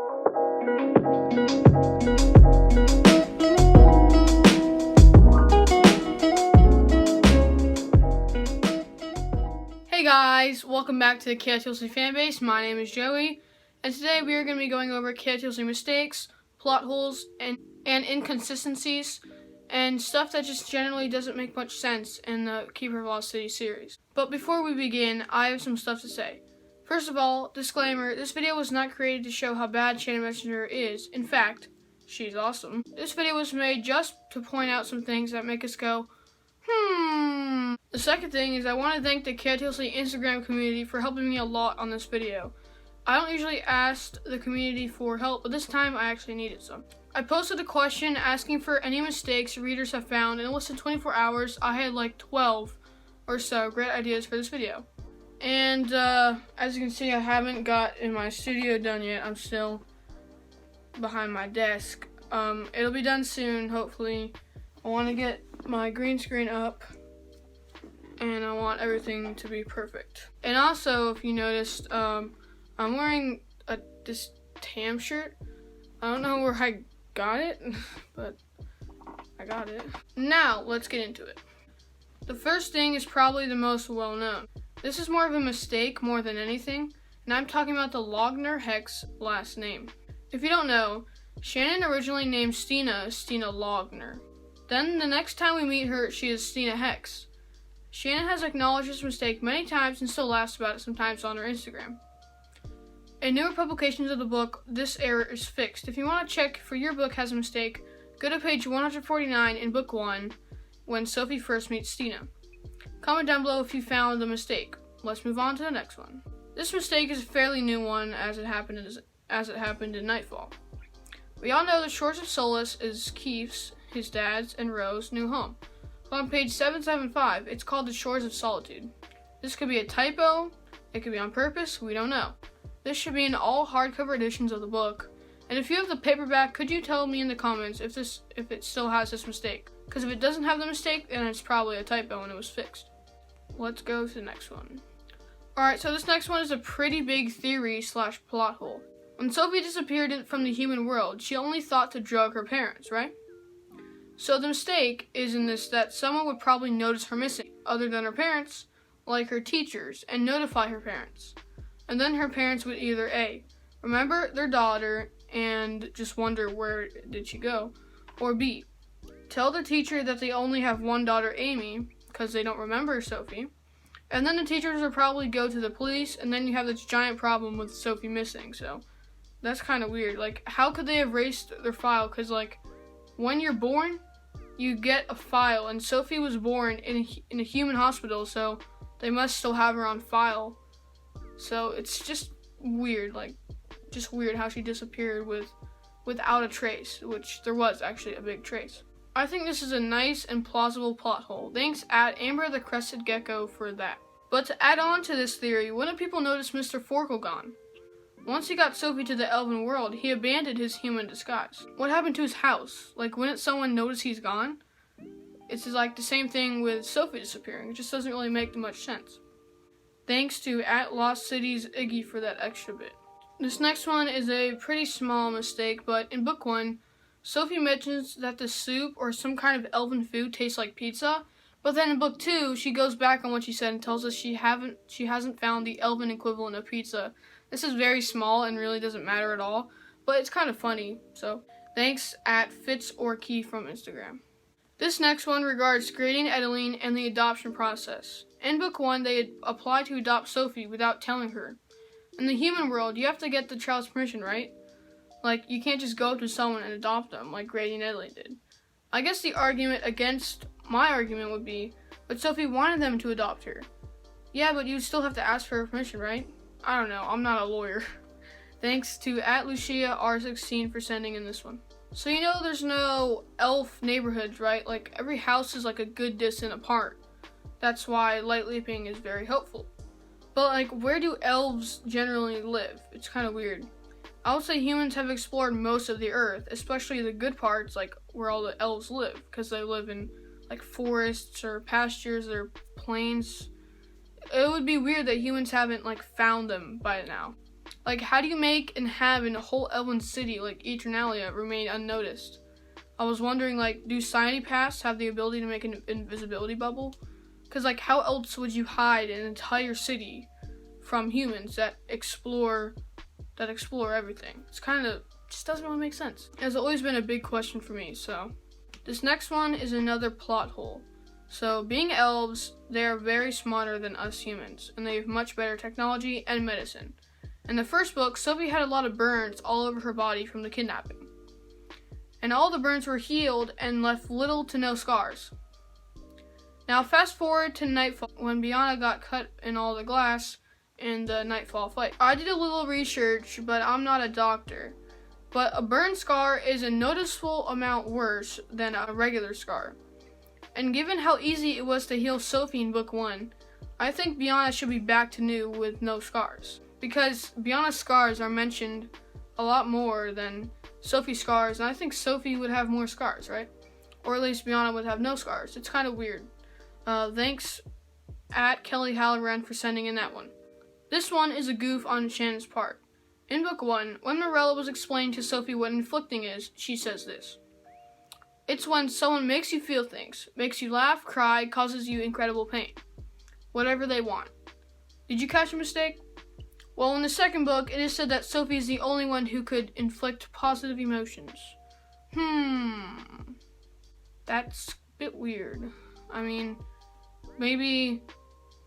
Hey guys, welcome back to the KotLC Fanbase. My name is Joey, and today we are going to be going over KotLC mistakes, plot holes, and inconsistencies, and stuff that just generally doesn't make much sense in the Keeper of Lost City series. But before we begin, I have some stuff to say. First of all, disclaimer, this video was not created to show how bad Shannon Messenger is. In fact, she's awesome. This video was made just to point out some things that make us go, The second thing is I want to thank the KotLC Instagram community for helping me a lot on this video. I don't usually ask the community for help, but this time I actually needed some. I posted a question asking for any mistakes readers have found, and in less than 24 hours, I had like 12 or so great ideas for this video. And as you can see, I haven't got in my studio done yet. I'm still behind my desk. It'll be done soon, hopefully. I want to get my green screen up, and I want everything to be perfect. And also, if you noticed, I'm wearing this Tam shirt. I don't know where I got it, but I got it. Now, let's get into it. The first thing is probably the most well-known. This is more of a mistake more than anything, and I'm talking about the Logner Hex last name. If you don't know, Shannon originally named Stina Logner. Then the next time we meet her, she is Stina Hex. Shannon has acknowledged this mistake many times and still laughs about it sometimes on her Instagram. In newer publications of the book, this error is fixed. If you want to check if your book has a mistake, go to page 149 in book 1, when Sophie first meets Stina. Comment down below if you found the mistake. Let's move on to the next one. This mistake is a fairly new one as it happened in Nightfall. We all know the Shores of Solace is Keefe's, his dad's, and Rose's new home. But on page 775, it's called the Shores of Solitude. This could be a typo, it could be on purpose, we don't know. This should be in all hardcover editions of the book. And if you have the paperback, could you tell me in the comments if it still has this mistake? Because if it doesn't have the mistake, then it's probably a typo and it was fixed. Let's go to the next one. Alright, so this next one is a pretty big theory / plot hole. When Sophie disappeared from the human world, she only thought to drug her parents, right? So the mistake is in this that someone would probably notice her missing, other than her parents, like her teachers, and notify her parents. And then her parents would either A, remember their daughter and just wonder where did she go, or B, tell the teacher that they only have one daughter, Amy, because they don't remember Sophie, and then the teachers would probably go to the police, and then you have this giant problem with Sophie missing. So that's kind of weird. Like, how could they have erased their file? Because, like, when you're born, you get a file, and Sophie was born in a human hospital, so they must still have her on file. So it's just weird, like, just weird how she disappeared without a trace, which there was actually a big trace. I think this is a nice and plausible plot hole. Thanks at Amber the Crested Gecko for that. But to add on to this theory, when did people notice Mr. Forkle gone? Once he got Sophie to the elven world, he abandoned his human disguise. What happened to his house? Like, wouldn't someone notice he's gone? It's like the same thing with Sophie disappearing. It just doesn't really make much sense. Thanks to at Lost City's Iggy for that extra bit. This next one is a pretty small mistake, but in book 1, Sophie mentions that the soup or some kind of elven food tastes like pizza, but then in book 2, she goes back on what she said and tells us she hasn't found the elven equivalent of pizza. This is very small and really doesn't matter at all, but it's kind of funny. So thanks at Fitz or from Instagram. This next one regards grading Edeline and the adoption process. In book 1, they apply to adopt Sophie without telling her. In the human world, you have to get the child's permission, right? Like, you can't just go up to someone and adopt them like Grady and Edeline did. I guess the argument against my argument would be, but Sophie wanted them to adopt her. Yeah, but you still have to ask for her permission, right? I don't know, I'm not a lawyer. Thanks to at Lucia R16 for sending in this one. So you know there's no elf neighborhoods, right? Like, every house is like a good distance apart. That's why light leaping is very helpful. But like, where do elves generally live? It's kind of weird. I would say humans have explored most of the earth, especially the good parts, like where all the elves live, because they live in like forests or pastures or plains. It would be weird that humans haven't like found them by now. Like, how do you make and have in a whole elven city like Eternalia remain unnoticed? I was wondering, like, do Paths have the ability to make an invisibility bubble? Because, like, how else would you hide an entire city from humans that explore everything? It's kind of, just doesn't really make sense. It's always been a big question for me, so. This next one is another plot hole. So, being elves, they are very smarter than us humans, and they have much better technology and medicine. In the first book, Sophie had a lot of burns all over her body from the kidnapping. And all the burns were healed and left little to no scars. Now fast forward to Nightfall, when Bianca got cut in all the glass in the Nightfall fight. I did a little research, but I'm not a doctor. But a burn scar is a noticeable amount worse than a regular scar. And given how easy it was to heal Sophie in book 1, I think Bianca should be back to new with no scars. Because Bianca's scars are mentioned a lot more than Sophie's scars, and I think Sophie would have more scars, right? Or at least Bianca would have no scars. It's kind of weird. Thanks at Kelly Halloran for sending in that one. This one is a goof on Shannon's part. In book 1, when Morella was explaining to Sophie what inflicting is, she says this. It's when someone makes you feel things, makes you laugh, cry, causes you incredible pain. Whatever they want. Did you catch a mistake? Well, in the second book, it is said that Sophie is the only one who could inflict positive emotions. That's a bit weird. I mean, maybe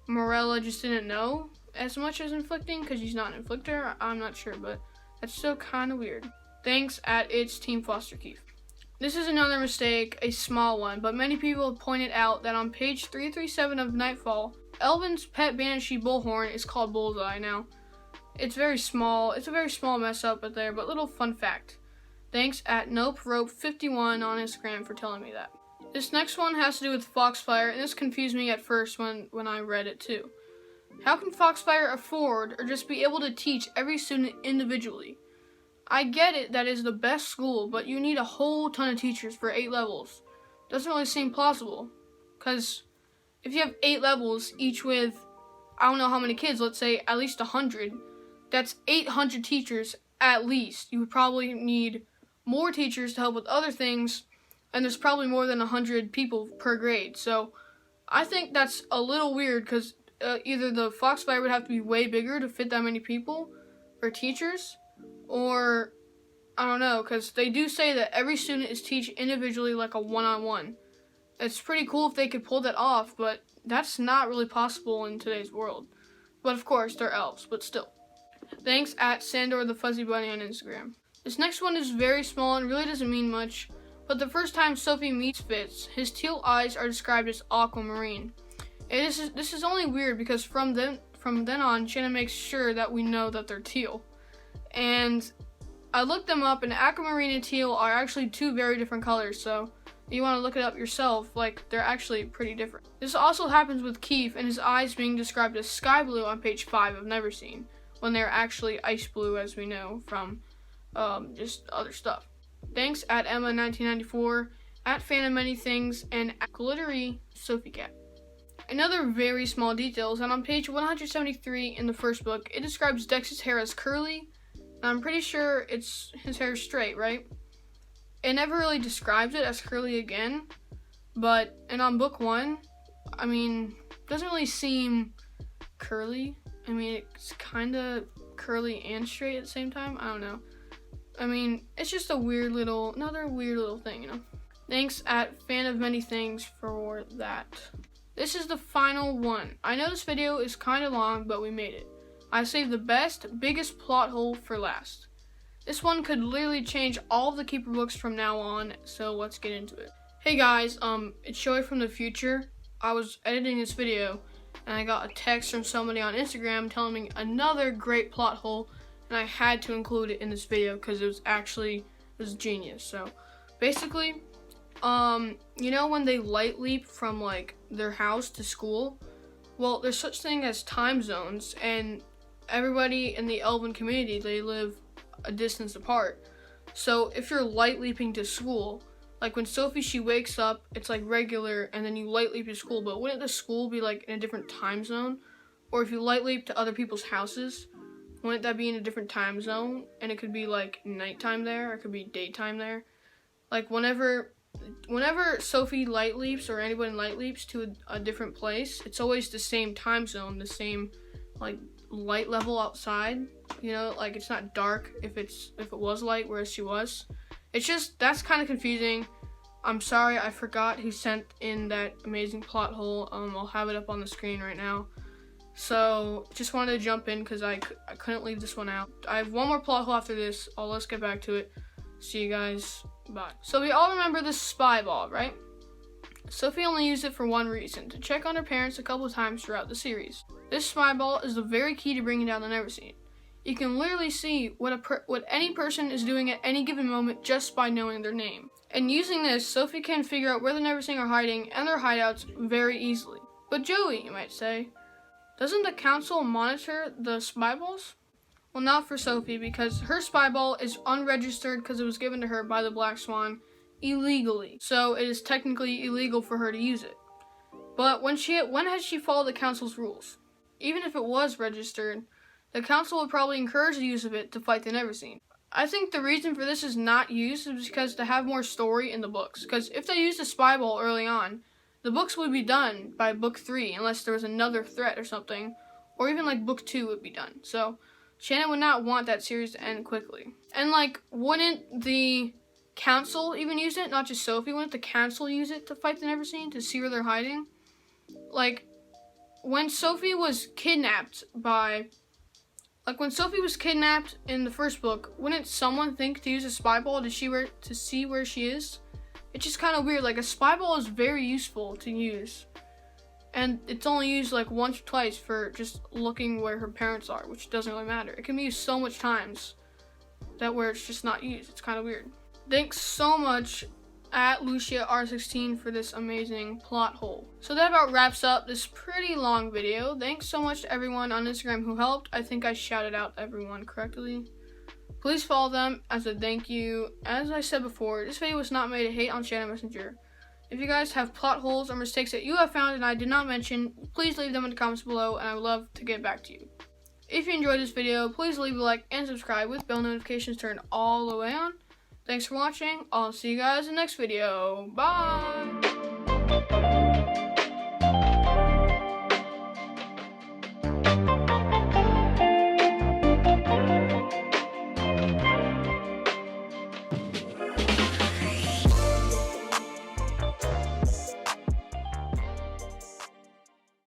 Morella just didn't know as much as inflicting because she's not an inflictor. I'm not sure, but that's still kind of weird. Thanks at It's Team Foster-Keefe. This is another mistake, a small one, but many people have pointed out that on page 337 of Nightfall, Elvin's pet banshee bullhorn is called Bullseye now. It's very small. It's a very small mess up there, but little fun fact. Thanks at NopeRope51 on Instagram for telling me that. This next one has to do with Foxfire, and this confused me at first when I read it too. How can Foxfire afford or just be able to teach every student individually? I get it that is the best school, but you need a whole ton of teachers for 8 levels. Doesn't really seem plausible. Because if you have 8 levels, each with, I don't know how many kids, let's say at least 100, that's 800 teachers at least. You would probably need more teachers to help with other things, and there's probably more than 100 people per grade. So I think that's a little weird because either the Foxfire would have to be way bigger to fit that many people or teachers, or I don't know, because they do say that every student is taught individually like a one-on-one. It's pretty cool if they could pull that off, but that's not really possible in today's world. But of course, they're elves, but still. Thanks at Sandor the Fuzzy Bunny on Instagram. This next one is very small and really doesn't mean much, but the first time Sophie meets Fitz, his teal eyes are described as aquamarine. And this is only weird because from then on, Shannon makes sure that we know that they're teal. And I looked them up, and aquamarine and teal are actually 2 very different colors, so if you want to look it up yourself, like, they're actually pretty different. This also happens with Keefe and his eyes being described as sky blue on page 5 of Neverseen, when they're actually ice blue, as we know from just other stuff. Thanks at Emma1994, at Fan of Many Things, and at Glittery Sophie Cat. Another very small detail is that on page 173 in the first book, it describes Dex's hair as curly, and I'm pretty sure his hair is straight, right? It never really describes it as curly again, and on book 1, I mean, it doesn't really seem curly. I mean, it's kind of curly and straight at the same time. I don't know. I mean, it's just another weird little thing, you know. Thanks at Fan of Many Things for that. This is the final one. I know this video is kind of long, but we made it. I saved the best, biggest plot hole for last. This one could literally change all of the Keeper books from now on, so let's get into it. Hey guys, it's Joey from the future. I was editing this video, and I got a text from somebody on Instagram telling me another great plot hole, and I had to include it in this video because it was genius. So basically, you know when they light leap from like their house to school? Well, there's such thing as time zones, and everybody in the Elven community, they live a distance apart. So if you're light leaping to school, like when Sophie, she wakes up, it's like regular, and then you light leap to school, but wouldn't the school be like in a different time zone? Or if you light leap to other people's houses, wouldn't that be in a different time zone? And it could be like nighttime there, or it could be daytime there. Like whenever Sophie light leaps or anyone light leaps to a different place, it's always the same time zone, the same like light level outside. You know, like it's not dark if it was light, whereas she was. It's just, that's kind of confusing. I'm sorry, I forgot who sent in that amazing plot hole. I'll have it up on the screen right now. So just wanted to jump in because I couldn't leave this one out. I have one more plot hole after this. Let's get back to it. See you guys. Bye. So we all remember this spy ball, right? Sophie only used it for one reason, to check on her parents a couple of times throughout the series. This spy ball is the very key to bringing down the Neverseen. You can literally see what any person is doing at any given moment just by knowing their name. And using this, Sophie can figure out where the Neverseen are hiding and their hideouts very easily. But Joey, you might say, doesn't the council monitor the spy balls? Well, not for Sophie, because her spy ball is unregistered because it was given to her by the Black Swan illegally. So it is technically illegal for her to use it. But when has she followed the council's rules? Even if it was registered, the council would probably encourage the use of it to fight the Neverseen. I think the reason for this is not used is because to have more story in the books. Because if they used a spy ball early on, the books would be done by book 3 unless there was another threat or something. Or even like book 2 would be done. So Shannon would not want that series to end quickly. And like, wouldn't the council even use it? Not just Sophie. Wouldn't the council use it to fight the Neverseen, to see where they're hiding? Like, when Sophie was kidnapped in the first book, wouldn't someone think to use a spy ball to see where she is? It's just kind of weird. Like, a spy ball is very useful to use. And it's only used like once or twice for just looking where her parents are, which doesn't really matter. It can be used so much times that where it's just not used. It's kind of weird. Thanks so much at Lucia R16 for this amazing plot hole. So that about wraps up this pretty long video. Thanks so much to everyone on Instagram who helped. I think I shouted out everyone correctly. Please follow them as a thank you. As I said before, this video was not made to hate on Shannon Messenger. If you guys have plot holes or mistakes that you have found and I did not mention, please leave them in the comments below and I would love to get back to you. If you enjoyed this video, please leave a like and subscribe with bell notifications turned all the way on. Thanks for watching. I'll see you guys in the next video. Bye!